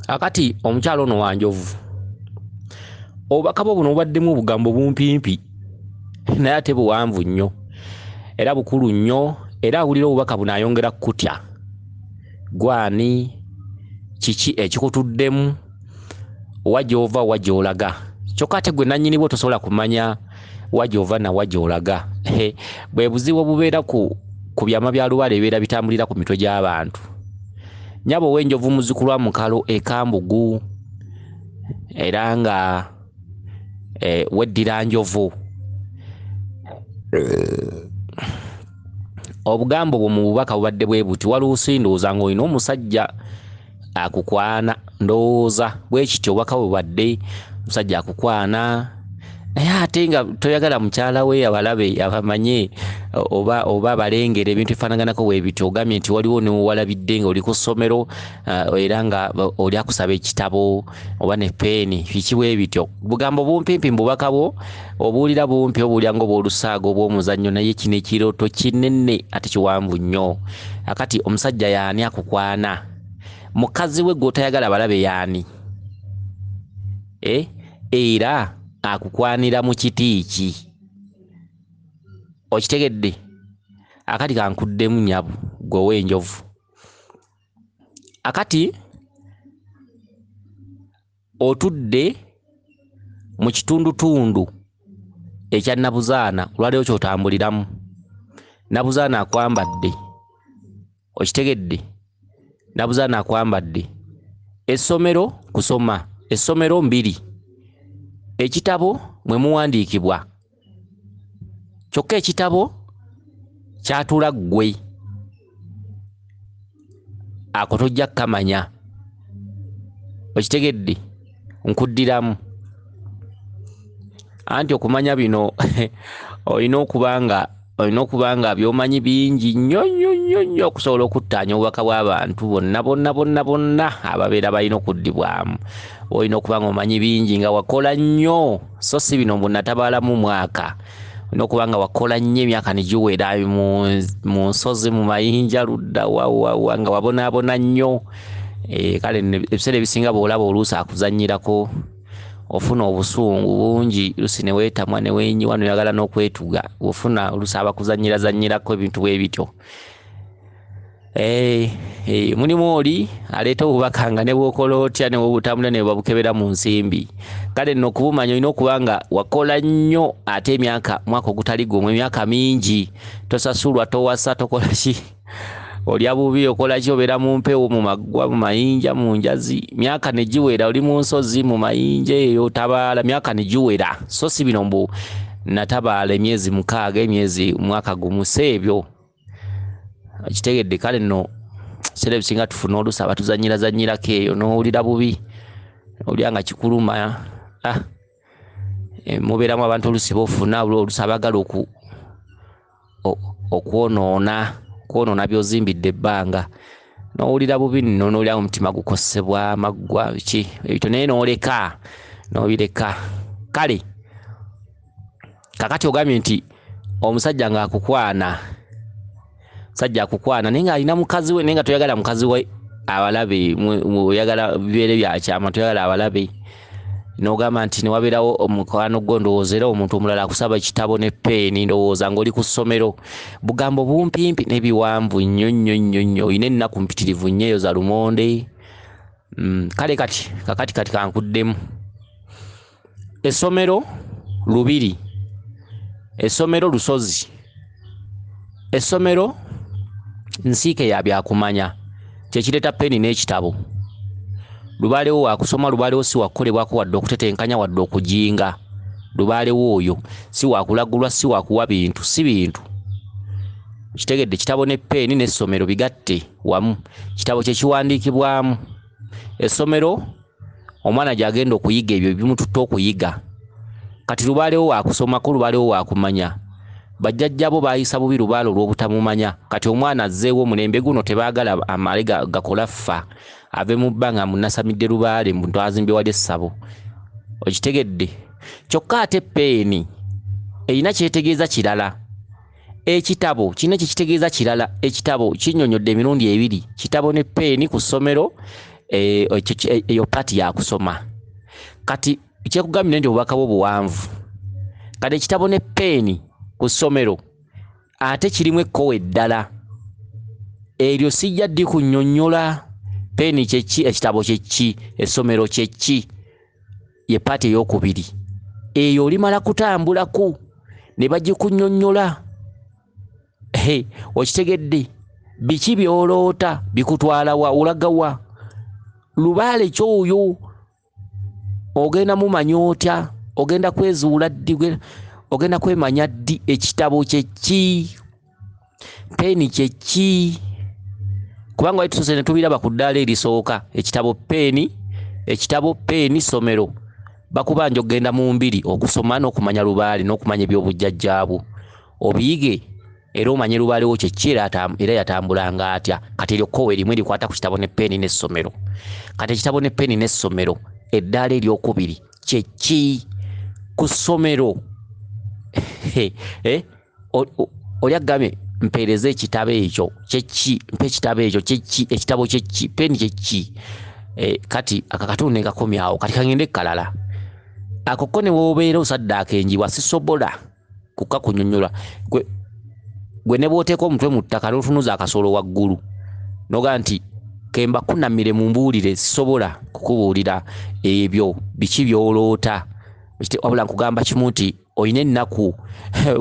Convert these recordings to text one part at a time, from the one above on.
akati omukyalo ono Wanjovu obubaka bwo buno bubaddemu obugambo bumpimpi naye ate buwanvu nnyo era bukulu nnyo era awulira obubaka buno ayongera kutya gwani kiki ekikutuddemu wajova wajolaga kyokka ate gwe nannyini bwo tosobola kumanya wajova na wajolaga bwe buzibu bubeera ku byama bya Lubaale ebibeera bitambulira ku mitwe gy'abantu nyabo w'enjovu muzikulwa mukalo ekambugu era nga weddira njovu obugambo bwo mu bubaka bubadde bwe buti waluusi ndowooza ng'olina omusajja akukwana ndowooza bwe kityo obubaka bubadde omusajja akukwana naye ate nga toyagala mukyala we abalabe abamanye oba balengera ebintu ebifaanaganako weebityo ogambye nti waliwo newalabidde nga oli ku ssomero era nga oli akusaba ekitabo oba ne peeni biki weebityo bugambo bumpimpi mububaka bwo obuwulira bumpi obuwulira ng'obwolusaago obw'omuzannyo naye kino ekirooto kinene ate kiwanvu nnyo akati omusajja yaani akukwana mukazi we gw'otayagala balabe yaani era akukwanira mu kiti ki okitegedde akati kankuddemu nyabu gwe w'enjovu akati otudde mu kitundutundu ekya Nabuzaana olwaleero ky'otambuliramu Nabuzaana akwambadde okitegedde Nabuzaana akwambadde essomero kusoma essomero mbiri ekitabo mwe muwandiikibwa kyokka ekitabo kyatula ggwe ako tojja kkamanya okitegedde nkuddiramu anti okumanya bino olina okuba nga by'omanyi bingi nnyo nnyo nnyo nnyo okusobola okuttaanya obubaka bw'abantu bonna ababeera balina okuddibwamu olina okuba nga omanyi bingi nga wakola nnyo so si bino mbunatabaalamu mwaka olina okuba nga wakola nnyo emyaka ne giwera mu nsozi mu mayinja ludda wawawa nga wabonaabona nnyo kale ebiseera ebisinga bw'olaba oluusi akuzannyirako ofuna obusungu bungi lusi ne weetamwa ne weenyiwa noyagala n'okwetuga ofuna olusi abakuzannyirako ebintu bwe bityo mulimu oli aleeta obubaka nga ne bw'okola otya ne bw'obutambula ne babukebera mu nsimbi kale nno okubumanya olina okuba nga wakola nnyo ate mwaka ogutali gwomwe emyaka mingi tosasulwa towasa tokola ki olya bubi okola ki obeera mu mpewo mu maggwa mu mayinja mu njazi myaka ne giwera oli mu nsozi mu mayinja eyo tabaala myaka ne giwera so si bino mbu natabaala emyezi 6 emyezi mwaka gumu seebyo kitegedde kale nno seera ebisinga tufuna olusi abatuzannyirako eyo n'owulira bubi olya nga kikuluma mubeeramu abantu olusi bofuna olusi abagala okwonoona byozimbidde ebbanga n'owulira bubi nno n'olya omutima gukosebwa amaggwa ki ebyo naye n'obireka kale kakati ogambye nti omusajja ng'akukwana naye ng'alina mukazi we naye nga toyagala mukazi we abalabe oyagala bibeere byakyama toyagala abalabe n'ogamba nti ne wabeerawo omukwano gwo ndowooza era omuntu omulala akusaba ekitabo ne peeni ndowooza ng'oli ku ssomero bugambo bumpimpi n'ebiwanvu nnyo nnyo nnyo nnyo olina ennaku mpitirivu nnyo eyo za lumonde kale kakati kankuddemu essomero Lubiri essomero Lusozi essomero Nsiike ya byakumanya kyekireeta peeni n'ekitabo Lubaalewo wakusoma Lubaalewo si wakukolebwako wadde okutetenkanya wadde okujinga Lubaalewo oyo si wakulagulwa si wakuwa bintu si bintu kitegedde kitabo ne peeni n'essomero bigatte wamu kitabo kyekiwandiikibwamu essomero omwana gy'agenda okuyiga ebyo bimututte okuyiga kati Lubaalewo wakusomako Lubaalewo wakumanya bajjajjabo bayisa bubi Lubaale olw'obutamumanya kati omwana azzeewo omulembe guno tebaagala amale gakola ffa ave mu bbanga munasamidde Lubaale muntu azimbye wali essabo okitegedde kyokka ate peeni erina kyetegeeza kirala ekitabo kino kitegeeza kirala ekitabo kinnyonnyodde emirundi ebiri kitabo ne peeni ku ssomero eyo pati ya kusoma kati kyekugambye nti obubaka bwo buwanvu kati ekitabo ne peeni ku ssomero ate kirimu ekkowe eddala eryo sijja ddi kunnyonnyola peeni kyeki ekitabo kyeki essomero kyeki ye pati ey'okubiri eyo olimala kutambulaku ne bagikunnyonnyola okitegedde biki byoloota bikutwala wa olagawa Lubaale kyoyo ogenda mumanya otya ogenda kwezuula ddi ogenda kwemanya ddi ekitabo kyeki peeni kyeki kubanga waitusose ne tubiraba ku ddaala erisooka ekitabo peeni ssomero bakubanja ogenda mu mbiri okusoma n'okumanya Lubaale n'okumanya ebyobujjajjaabu obiyige era omanye Lubaale wo kyeki era yatambulanga atya kati eryo kkowe erimu erikwata ku kitabo ne peeni n'essomero kati ekitabo ne peeni n'essomero eddaala eryokubiri kyeki ku ssomero oli agambye mpeereza ekitabo ekyo kyeki mpa ekitabo ekyo kyeki ekitabo kyeki peeni kyeki kati akakatundu ne kakomyawo kati kagende kalala ako ko ne wobeera osaddaaka enjiwa sisobola kukakunnyonnyola gwe ne bw'oteeka omutwe mu ttaka n'otunuza akasolo waggulu noga nti kemba kunammire mu mbuulire sisobola kukubuulira ebyo biki byoloota wabula nkugamba kimu nti olina ennaku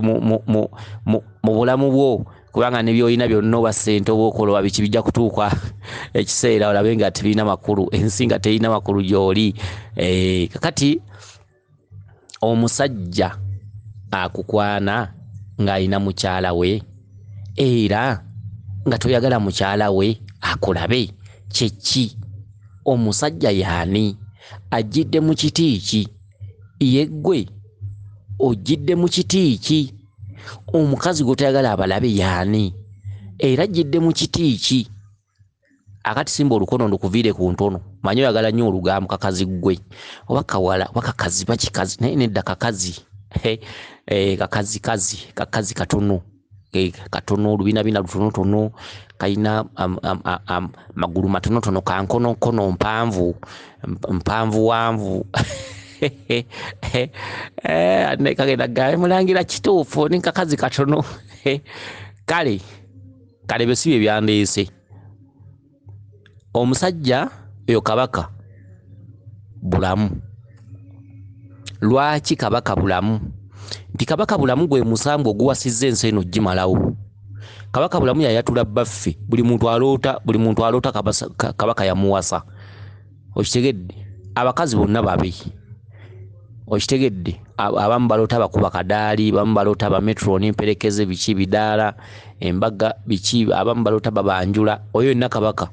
mu bulamu bwo kubanga ne byolina byonna oba ssente oba okoloba biki bijja kutuuka ekiseera olabe nga tebirina makulu ensi nga terina makulu gy'oli kakati omusajja akukwana ng'alina mukyala we era nga toyagala mukyala we akulabe kyeki omusajja yaani ajjidde mu kiti ki yeggwe ojjidde mu kiti ki omukazi gwe toyagala abalabe yaani era ajjidde mu kiti ki akati simba olukono ndukuviire ku ntono manyi oyagala nnyo olugambo kakazi gwe oba kawala wakakazi bakikazi naye nedda kakazi kakazi katono katono olubinabina lutonotono kalina magulu matonotono kankonokono mpanvu wanvu kagenda gaye mulangira kituufu ni kakazi katono kale byo si bye byandeese omusajja oyo kabaka bulamu lwaki kabaka bulamu nti kabaka bulamu gwe musambu oguwasizza ensi eno gimalawo kabaka bulamu yayatula baffe buli muntu aloota kabaka yamuwasa okitegedde abakazi bonna babe okitegedde abamu baloota bakuba kadaali abamu baloota bametro n'emperekeze biki bidaala embaga biki abamu baloota babanjula oyo yonna kabaka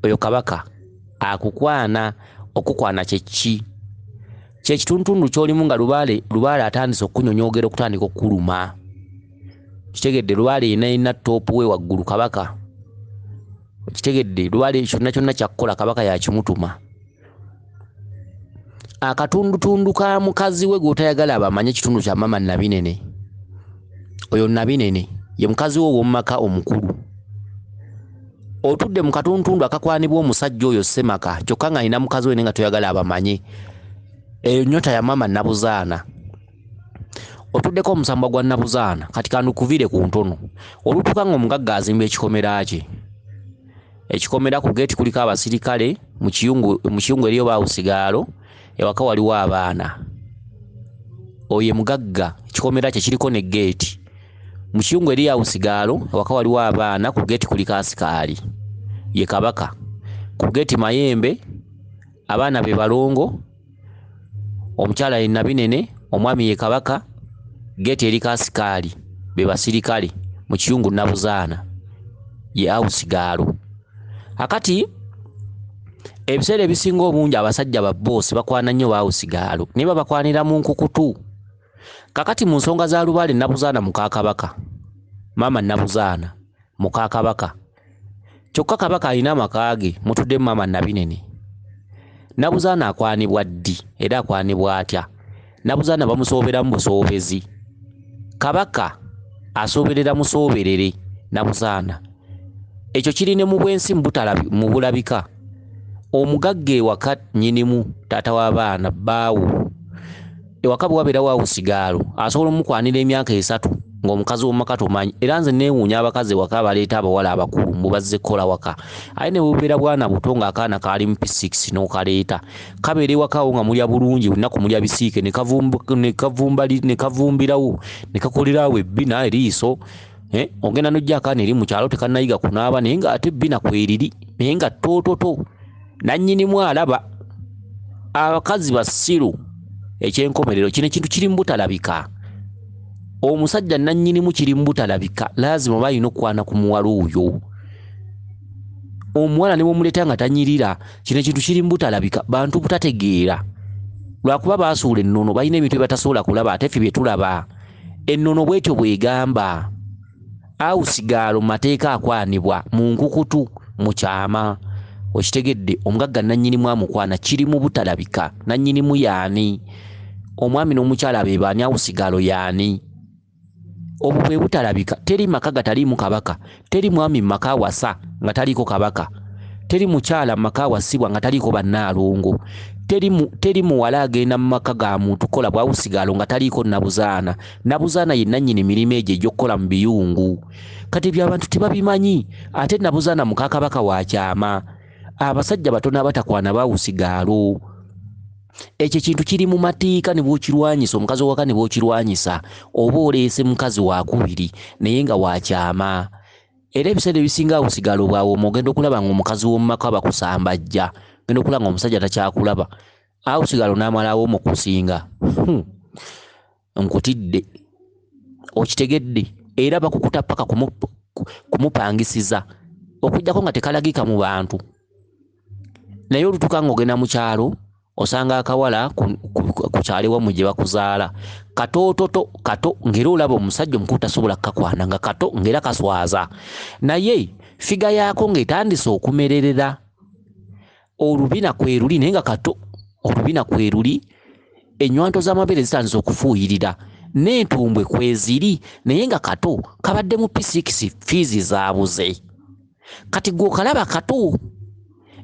oyo kabaka akukwana okukwana kyeki kyekituntundu kyolimu nga Lubaale atandise okunyonyoogera okutandika okuluma kitegedde Lubaale ina toopu we waggulu kabaka kitegedde Lubaale kyonna kyakkola kabaka yakimutuma akatundutundu ka mukazi we gw'otayagala abamanye ekitundu kya mama Nabinene oyo Nabinene ye mukazi we ow'omumaka omukulu otudde mu katundutundu akakwanibwa omusajja oyo Ssemaka kyokka nga alina mukazi we nga toyagala abamanye eyo nyota ya mama Nabuzaana otuddeko omusambwa gwa Nabuzaana kati kandukuviire ku ntono olutuuka nga omugagga azimba ekikomera kye ekikomera ku geeti kuliko abasirikale mu kiyungu eriyo baawusigaalo ewaka waliwo abaana oyo ye mugagga ekikomera kye kiriko ne geeti mu kiyungu eriyo awusigaalo ewaka waliwo abaana ku geeti kuliko asikaali ye kabaka ku geeti mayembe abaana be balongo omukyala ye Nabinene omwami ye kabaka geeti eriko asikaali be basirikale mu kiyungu Nabuzaana ye awusigaalo akati ebiseera ebisinga obungi abasajja ba boosi bakwana nnyo baawusigaalo naye babakwanira mu nkukutu kakati mu nsonga za Lubaale Nabuzaana muka kabaka mama Nabuzaana muka kabaka kyokka kabaka alina amaka ge mutudde mama Nabinene Nabuzaana akwanibwa ddi era akwanibwa atya Nabuzaana bamusooberamu busoobezi kabaka asooberera musooberere Nabuzaana ekyo kiri ne mu bwensi mu bulabika omugagga ewaka nnyinimu taata w'abaana bbaawo ewaka bwe wabeerawo awusigaalo asobola omukwanira emyaka 3 ng'omukazi w'omumaka tomanyi era nze neewuunya abakazi ewaka baleeta abawala abakulu mbu bazze kukola waka aye ne bubeera bwana buto ng'akaana kaali mu P6 n'okaleeta kabeera ewakawo nga mulya bulungi lunaku mulya bisiike ne kavumbirawo ne kakolerawo ebbina eriiso ogenda n'ojja akaana eri mu kyalo tekannayiga kunaaba naye ng'ate ebbina kweriri naye nga toototo nannyinimu alaba abakazi basiru ekyenkomerero kino ekintu kiri mu butalabika omusajja nannyinimu kiri mu butalabika lazima balina okwana ku muwala oyo omuwala ne bw'omuleeta nga tanyirira kino ekintu kiri mu butalabika bantu butategeera lwakuba baasuula ennono balina ebintu bye batasobola kulaba ate ffe bye tulaba ennono bwetyo bwegamba awusigaalo mu mateeka akwanibwa mu nkukutu mu kyama okitegedde omugagga nannyinimu amukwana kiri mu butalabika nannyinimu yaani omwami n'omukyala be baani awusigaalo yaani obwo bwe butalabika teri maka gataliimu kabaka teri mwami maka wasa nga taliiko kabaka teri mukyala maka wasibwa nga taliiko bannaalongo teri muwala agenda mu maka ga muntu kola bwawusigaalo nga taliiko nabuzaana nabuzaana ye nannyini mirimu egyo egy'okukola mu biyungu kati by'abantu tebabimanyi ate nabuzaana muka kabaka wa kyama abasajja batono abatakwana bawusigaalo ekyo kintu kiri mu mateeka ne bw'okirwanyisa omukazi owaka ne bw'okirwanyisa oba oleese mukazi wakubiri naye nga wakyama era ebiseera ebisinga awusigaalo bwawe omugenda okulaba ng'omukazi w'omumaka bakusambajja genda okulaba ng'omusajja takyakulaba awusigaalo n'amalawo mu kusinga nkutidde okitegedde era bakukuta paka kumupangisiza okujjako nga tekalagika mu bantu naye olutuka ng'ogenda mu kyalo osanga akawala ku kyalo wammwe gye bakuzaala katoototo kato ng'era olaba omusajja omukulu tasobola kukakwana nga kato ng'era kaswaza naye figa yaako ng'etandise okumererera olubina kweruli naye nga kato olubina kweruli ennywanto z'amabeere zitandise okufuuyirira n'entumbwe kweziri naye nga kato kabadde mu P6 fiizi zaabuze kati gwe okalaba kato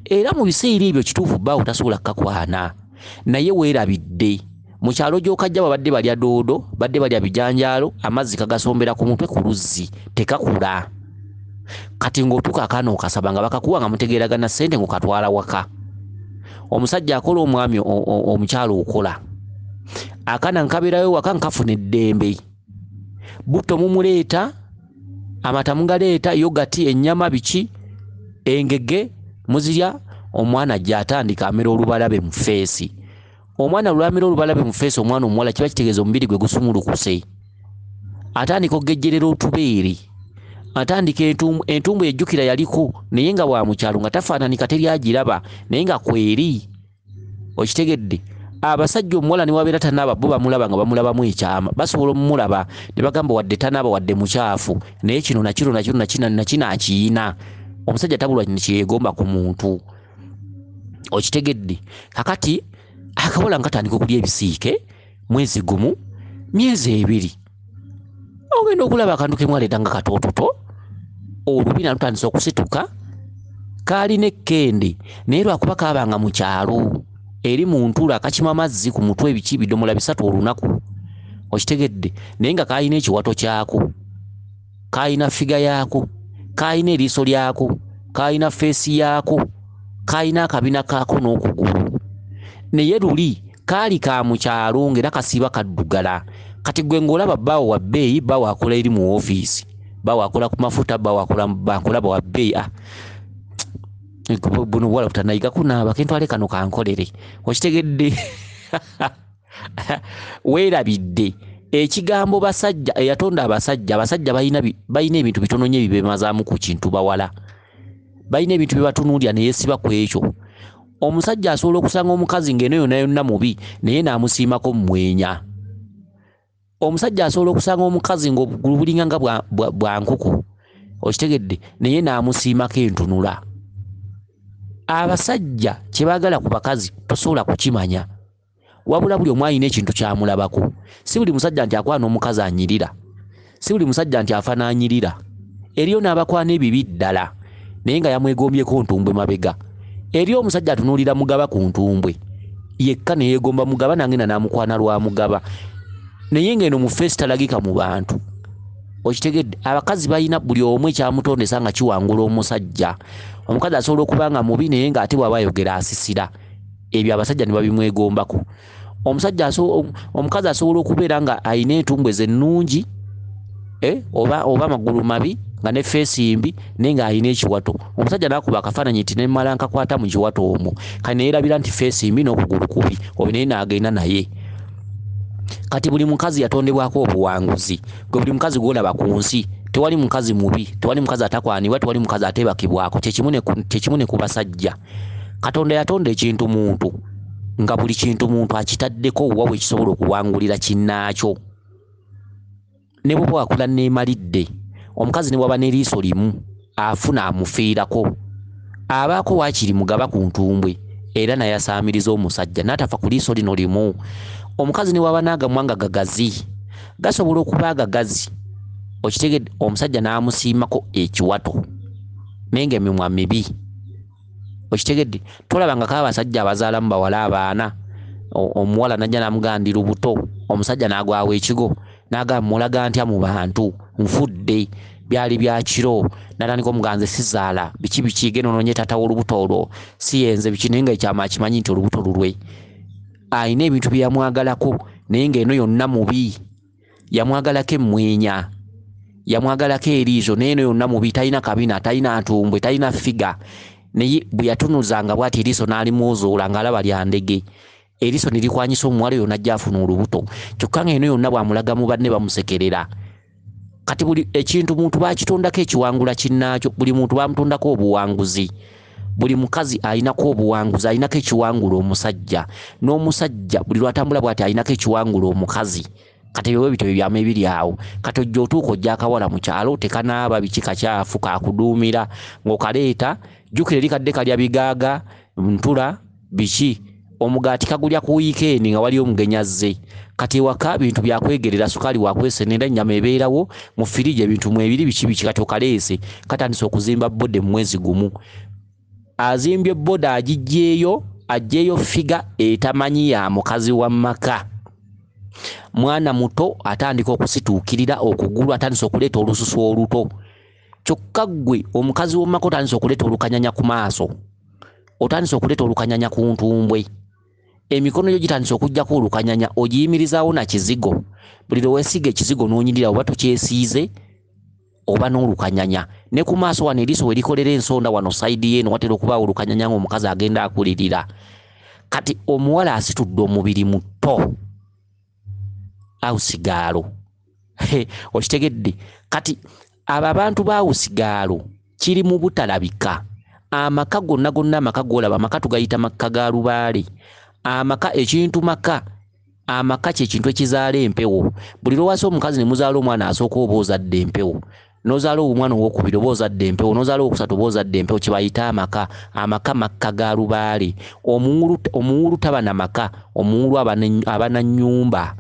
era mu biseera ebyo kituufu bbaawo tasobola kukakwana naye weerabidde mu kyalo gy'okajja babadde balya doodo badde balya bijanjaalo amazzi kagasombera ku mutwe ku luzzi tekakula kati ng'otuuka akaana okasaba nga bakakuwa nga mutegeeragana ssente ng'okatwala waka omusajja akola omwami omukyalo okola akaana nkabeerayo waka nkafuna eddembe butto mumuleeta amata mugaleeta yogati ennyama biki engege muzirya omwana ajja atandika amera olubalabe mu feesi omwana lwamera olubalabe mu feesi omwana omuwala kiba kitegeeza omubiri gwe gusumulukuse atandika okugejjerera otubeere atandika entumbu ejjukira yaliko naye nga wa mukyalo nga tafaananika teri agiraba naye nga kweri okitegedde abasajja omuwala ne wabeera tanaaba bo bamulaba nga bamulabamu ekyama basobola omumulaba ne bagamba wadde tanaaba wadde mukyafu naye kino nakino akiyina omusajja tabulwa kyeyegomba ku muntu okitegedde kakati akawala nkatandika okulya ebisiike mwezi gumu myezi 2 ogenda okulaba akantu kemwaleeta nga katoototo olubina lutandisa okusituka kaalina ekkende naye lwakuba kaabanga mu kyalo eri mu ntula akakima amazzi ku mutwe ebiki bidomola 3 olunaku okitegedde naye nga kaalina ekiwato kyako kaalina figa yaako kaalina eriiso lyako kaalina feesi yaako kaalina akabina kaako n'okugulu naye luli kaali ka mu kyalo ng'era kasiiba kaddugala kati gwe ng'olaba bbaawo wa bbeeyi bbaawo akola eri mu woofiisi bbaawo akola ku mafuta bbaawo akolaba wa bbeeyi buno bwala butanayiga kunaaba kentwale kano kankolere okitegedde weerabidde ekigambo basajja eyatonda abasajja balina ebintu bitono nnyo ebibemazaamu ku kintu bawala balina ebintu bye batunuulira ne yeesiba ku ekyo omusajja asobola okusanga omukazi ng'eno yonna yonna mubi naye n'amusiimako mmwenya omusajja asobola okusanga omukazi ng'obugulu bulinga nga bwa nkuku okitegedde naye n'amusiimako entunula abasajja kye baagala ku bakazi tosobola kukimanya wabula buli omu alina ekintu kyamulabako si buli musajja nti akwana omukazi anyirira si buli musajja nti afa n'anyirira eriyo n'abakwana ebibi ddala naye nga yamwegombyeko ntumbwe mabega eri omusajja atunulira mugaba ku ntumbwe yekka ne yegomba mugaba nange namukwana lwa mugaba naye ngeno mu face talagika mu bantu okitegedde abakazi balina buli omu ekyamutondesa nga kiwangula omusajja omukazi asobola okubanga mubi naye nga ate bw'aba ayogera asisira ebyo abasajja ne babimwegombako omukazi asobola okubeera nga ayina entumbwe ze nnungi oba amagulu mabi nga ne face mbi naye nga ayina ekiwato omusajja nakuba akafaananyi nti nemala nkakwata mu kiwato omwo kati neerabira nti face mbi n'okugulu kubi obi naye naagenda naye kati buli mukazi yatondebwako obuwanguzi gwe buli mukazi gwolaba ku nsi tewali mukazi mubi tewali mukazi atakwanibwa tewali mukazi atebakibwako kyekimu ne ku basajja Katonda yatonda ekintu muntu nga buli kintu muntu akitaddeko wa bwe kisobola okuwangulira kinnaakyo ne bwe bwakula neemalidde omukazi ne bwaba n'eriiso limu afuna amufiirako abaako waakiri mugaba ku ntumbwe era naye asaamiriza omusajja n'atafa ku liiso lino limu omukazi ne bwaba n'agamwanga gagazi gasobola okuba agagazi okitegedde omusajja n'amusiimako ekiwato naye ng'emimwa mibi okitegedde tolabangako abasajja abazaalamu bawala abaana omuwala najja namugandira obuto omusajja n'agwawo ekigo n'agamba mulaga ntya mu bantu nfudde byali bya kiro natandika omuganze sizaala biki geno noonye taata w'olubuto olwo siyenze biki naye nga ekyama akimanyi nti olubuto lulwe ayina ebintu bye yamwagalako naye ng'eno yonna mubi yamwagalako emmwenya yamwagalako eriiso naye eno yonna mubi talina kabina talina ntumbwe talina figa naye bwe yatunuzanga bw'ati eriiso n'alimuzuula ng'alaba lya ndege eriiso ne likwanyisa omuwala yonna ajja afuna olubuto kyokka ng'eno yonna bw'amulaga mu banne bamusekerera kati buli ekintu muntu bakitondako ekiwangula kinnaakyo buli muntu bamutondako obuwanguzi buli mukazi alinako obuwanguzi alinako ekiwangula omusajja n'omusajja buli lwatambula bw'ati alinako ekiwangula omukazi kati ebyo bityo byama ebiri awo kati ojja otuuka ojja akawala mu kyalo tekanaaba biki kakyafu kakuduumira ng'okaleeta jjukira eri kadde kalya bigaaga ntula biki omugaati kagulya ku wiikendi nga wali omugenyi azze kati ewaka bintu byakwegerera sukaali wakwesenera ennyama ebeerawo mu firiji ebintu mu ebiri biki kati okaleese katandisa okuzimba bode mu mwezi gumu azimbye bode agiggyeeyo aggyeeyo figa etamanyi ya mukazi wa maka mwana muto atandika okusituukirira okugulu atandisa okuleeta olususu oluto kyokka ggwe omukazi w'omumaka otandisa okuleeta olukanyanya ku maaso otandisa okuleeta olukanyanya ku ntumbwe emikono gyo gitandisa okugjako olukanyanya ogiyimirizaawo na kizigo buli lwe weesiga ekizigo n'onyirira oba tokyesiize oba n'olukanyanya ne ku maaso wano eriiso we likolera ensonda wano sayidi yeeno watera okubaawo olukanyanya ng'omukazi agenda akulirira kati omuwala asitudde omubiri muto awusigaalo okitegedde kati abo abantu baawusigaalo kiri mu butalabika amaka gonna amaka g'olaba amaka tugayita makka ga lubaale amaka ekintu maka amaka kyekintu ekizaala empewo buli lwowasa omukazi ne muzaala omwana asooka oba ozadde empewo n'ozaala omwana owokubiri oba ozadde empewo n'ozaala owokusatu oba ozadde empewo kye bayita amaka makka ga lubaale omuwulu taba na maka omuwulu aba na nnyumba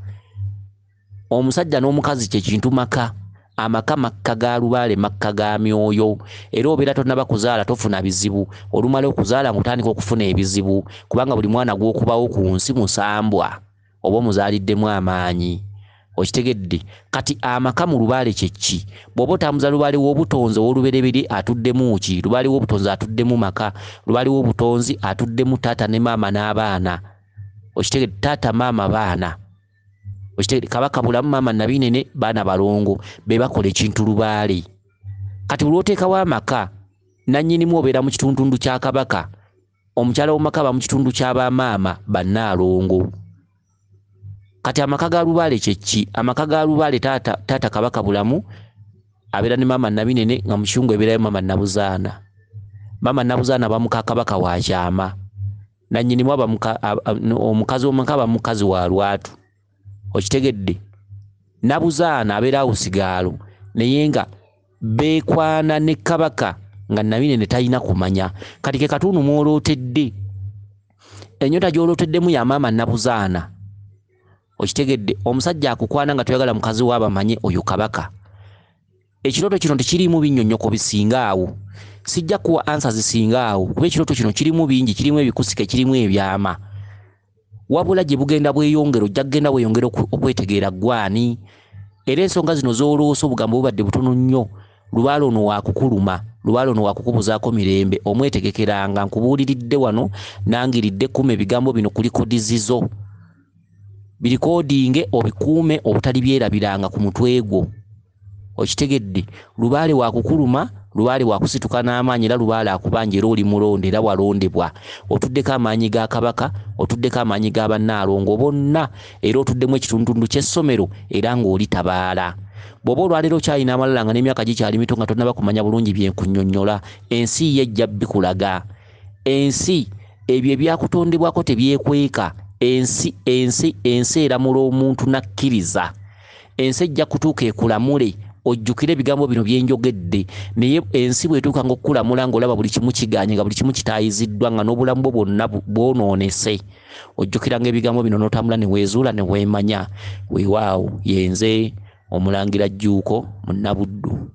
omusajja n'omukazi kyekintu maka amaka makka ga lubaale makka ga myoyo era obeera tonnaba kuzaala tofuna bizibu olumala okuzaala ng'otandika okufuna ebizibu kubanga buli mwana gw'okubawo ku nsi musambwa oba omuzaaliddemu amaanyi okitegedde kati amaka mu lubaale kyeki bw'oba otambuza lubaale w'obutonzi ow'oluberebere atuddemu ki lubaale w'obutonzi atuddemu maka lubaale w'obutonzi atuddemu taata ne maama n'abaana okitegedde taata maama baana okitegedde kabaka bulamu maama nabinene baana balongo be bakola ekintu lubaale kati buli oteekawo amaka nannyinimu obeera mu kitundu kya kabaka omukyala w'omumaka aba mu kitundu ky'abamaama bannaalongo kati amaka ga lubaale kyeki amaka ga lubaale taata kabaka bulamu abeera ne maama nabinene nga mukyungu ebeerayo maama nabuzaana bamuka kabaka wa kyama nannyinimu omukazi w'omumaka aba mukazi wa lwatu okitegedde nabuzaana abeera awusigaalo naye nga beekwana ne kabaka nga nabinene talina kumanya kati ke katundu mw'olootedde ennyota gy'olooteddemu ya maama nabuzaana okitegedde omusajja akukwana nga toyagala mukazi waabamanye oyo kabaka ekirooto kino tekirimu binnyonnyoko bisinga awo sijja kuwa answer zisinga awo kuba ekirooto kino kirimu bingi kirimu ebikusike kirimu ebyama wabula gye bugenda bweyongera ojja kugenda bweyongera okwetegeera gwani era ensonga zino z'oloosa obugambo bubadde butono nnyo lubaale ono waakukuluma lubaale ono waakukubuzaako mirembe omwetegekeranga nkubuuliridde wano nangiridde kuma ebigambo bino kuli kodizizo birikodinge obikuume obutali byerabiranga ku mutwe gwo okitegedde lubaale waakukuluma lubaale waakusituka n'amaanyi era lubaale akubanja era oli mulonde era walondebwa otuddeko amaanyi ga kabaka otuddeko amaanyi ga bannaalongo bonna era otuddemu ekitundutundu ky'essomero era ng'oli tabaala bw'oba olwaleero okyalina amalala nga n'emyaka gikyali mito nga tonnaba kumanya bulungi byenkunnyonnyola ensi ye ejja bikulaga ensi ebyo ebyakutondebwako tebyekweka ensi eramula omuntu nakkiriza ensi ejja kutuuka ekulamule ojjukire ebigambo bino byenjogedde naye ensi bwetuuka ng'okulamula ng'olaba buli kimu kiganye nga buli kimu kitaayiziddwa nga n'obulamu bwo bwonna bwonoonese ojjukiranga ebigambo bino n'otambula ne weezuula ne weemanya weewaawo yenze Omulangira Jjuuko Munnabuddu.